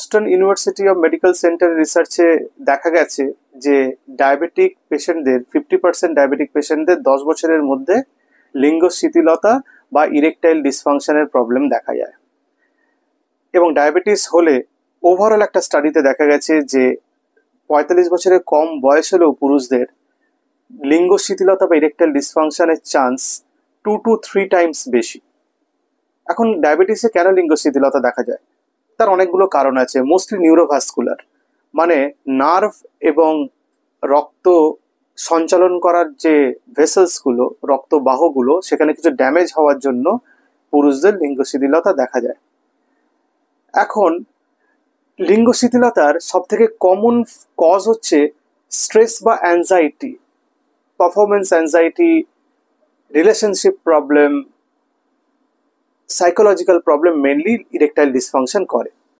Boston University of Medical Center রিসার্চে দেখা গেছে যে ডায়াবেটিক পেশেন্টদের 50% ডায়াবেটিক পেশেন্টদের 10 বছরের মধ্যে লিঙ্গ শিথিলতা বা ইরেকটাইল ডিসফাংশনের প্রবলেম দেখা যায়। এবং ডায়াবেটিস হলে ওভারঅল একটা স্টাডিতে দেখা গেছে যে 45 বছরের কম বয়স হলেও পুরুষদের লিঙ্গ শিথিলতা বা ইরেকটাইল ডিসফাংশনের চান্স 2 to 3 টাইমস বেশি। এখন ডায়াবেটিসে কেন লিঙ্গ শিথিলতা দেখা যায়? তার অনেকগুলো কারণ আছে, মোস্টলি নিউরোভাস্কুলার, মানে নার্ভ এবং রক্ত সঞ্চালন করার যে ভেসেলসগুলো, রক্তবাহগুলো, সেখানে কিছু ড্যামেজ হওয়ার জন্য পুরুষদের লিঙ্গ শিথিলতা দেখা যায়। এখন লিঙ্গ শিথিলতার সব থেকে কমন কজ হচ্ছে স্ট্রেস বা anxiety, performance anxiety, relationship problem, psychological problem mainly erectile dysfunction করে।